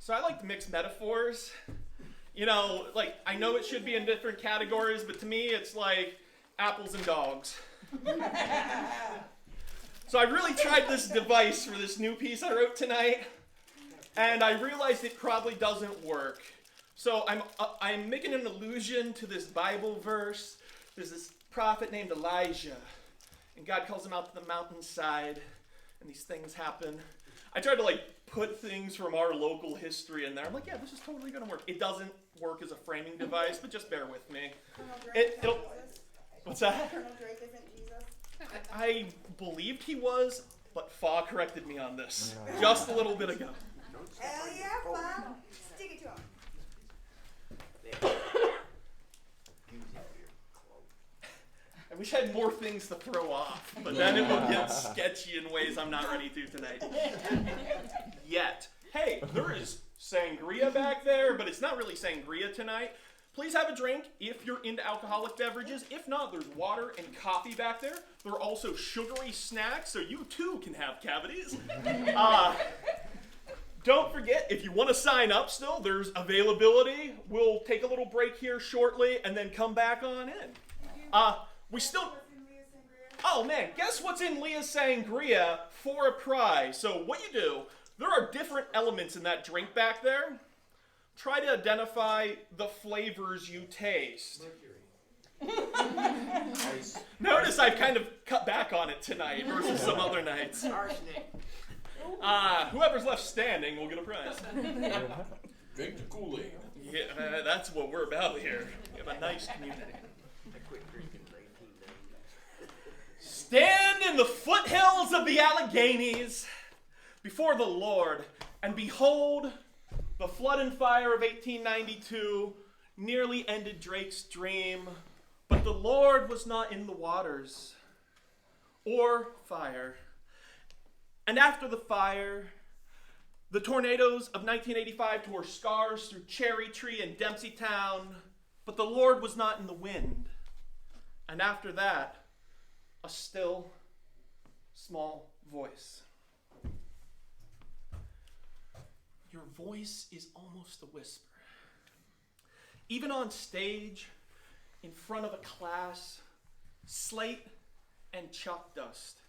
So I like to mix metaphors. You know, like, I know it should be in different categories, but to me it's like apples and dogs. So I really tried this device for this new piece I wrote tonight, and I realized it probably doesn't work. So I'm making an allusion to this Bible verse. There's this prophet named Elijah, and God calls him out to the mountainside, and these things happen. I tried to put things from our local history in there. I'm like, yeah, this is totally gonna work. It doesn't work as a framing device, but just bear with me. What's that? Colonel Drake isn't Jesus. I believed he was, but Fa corrected me on this just a little bit ago. Hell yeah, Fa. Stick it to him. I wish I had more things to throw off, but then it would get sketchy in ways I'm not ready to tonight. Yet. Hey, there is sangria back there, but it's not really sangria tonight. Please have a drink if you're into alcoholic beverages. If not, there's water and coffee back there. There are also sugary snacks, so you too can have cavities. Don't forget, if you want to sign up still, there's availability. We'll take a little break here shortly and then come back on in. We still... Oh man, guess what's in Leah's Sangria for a prize? So what you do, there are different elements in that drink back there. Try to identify the flavors you taste. Nice. Notice I've kind of cut back on it tonight versus some other nights. Arsenic. Whoever's left standing will get a prize. Drink the Kool-Aid. Yeah, that's what we're about here. We have a nice community. I quit drinking 1990. Stand in the foothills of the Alleghenies before the Lord, and behold, the flood and fire of 1892 nearly ended Drake's dream, but the Lord was not in the waters or fire. And after the fire, the tornadoes of 1985 tore scars through Cherry Tree and Dempsey Town, but the Lord was not in the wind. And after that, a still, small voice. Your voice is almost a whisper. Even on stage, in front of a class, slate and chalk dust.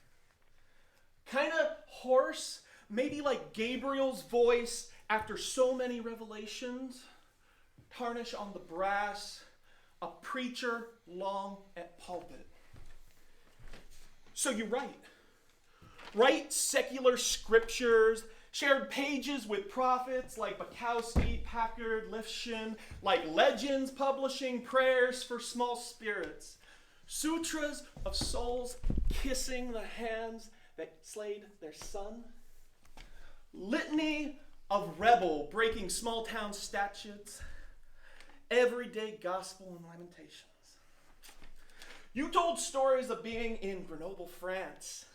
Kind of hoarse, maybe like Gabriel's voice after so many revelations. Tarnish on the brass, a preacher long at pulpit. So you write secular scriptures, shared pages with prophets like Bukowski, Packard, Lifshin, like legends publishing prayers for small spirits, sutras of souls kissing the hands that slayed their son, litany of rebel breaking small town statutes, everyday gospel and lamentations. You told stories of being in Grenoble, France,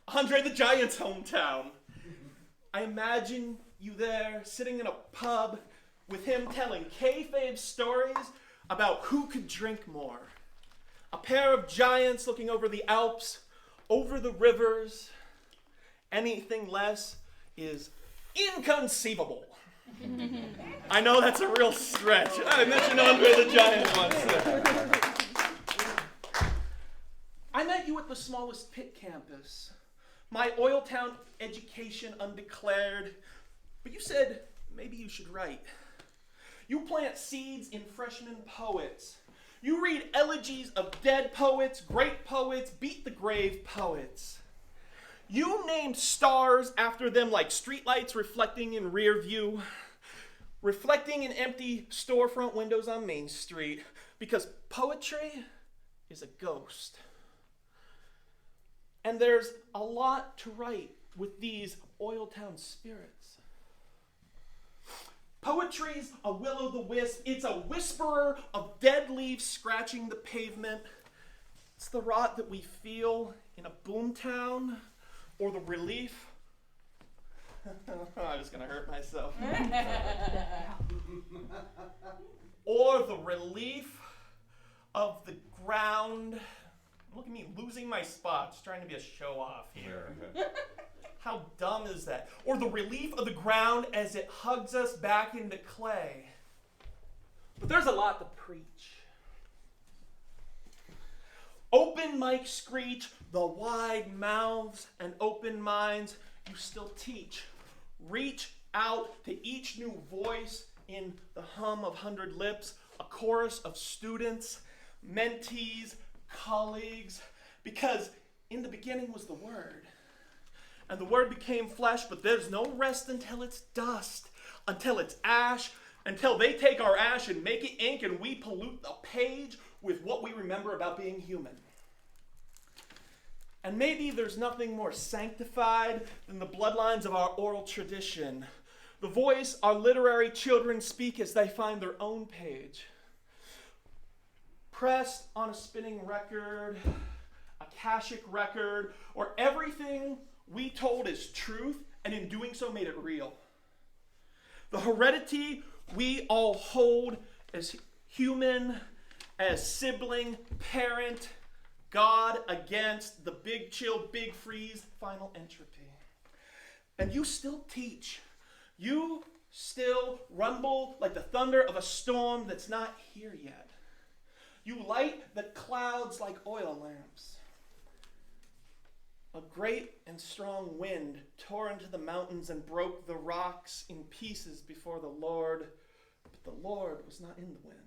Andre the Giant's hometown. I imagine you there sitting in a pub with him telling kayfabe stories about who could drink more. A pair of giants looking over the Alps, over the rivers. Anything less is inconceivable. I know that's a real stretch. I mentioned Andre the Giant once. I met you at the smallest pit campus. My Oil Town education undeclared. But you said maybe you should write. You plant seeds in freshman poets. You read elegies of dead poets, great poets, beat the grave poets. You named stars after them like streetlights reflecting in rear view, reflecting in empty storefront windows on Main Street, because poetry is a ghost. And there's a lot to write with these Oil Town spirits. Poetry's a will-o'-the-wisp. It's a whisperer of dead leaves scratching the pavement. It's the rot that we feel in a boomtown, or the relief. I was going to hurt myself. Or the relief of the ground. Look at me losing my spots, trying to be a show-off here. How dumb is that? Or the relief of the ground as it hugs us back into clay. But there's a lot to preach. Open mic screech, the wide mouths and open minds, you still teach. Reach out to each new voice in the hum of 100 lips, a chorus of students, mentees, colleagues, because in the beginning was the Word. And the Word became flesh, but there's no rest until it's dust, until it's ash, until they take our ash and make it ink and we pollute the page with what we remember about being human. And maybe there's nothing more sanctified than the bloodlines of our oral tradition, the voice our literary children speak as they find their own page. Pressed on a spinning record, a Akashic record, or everything we told is truth, and in doing so made it real. The heredity we all hold as human, as sibling, parent, God against the big chill, big freeze, final entropy. And you still teach. You still rumble like the thunder of a storm that's not here yet. You light the clouds like oil lamps. A great and strong wind tore into the mountains and broke the rocks in pieces before the Lord, but the Lord was not in the wind.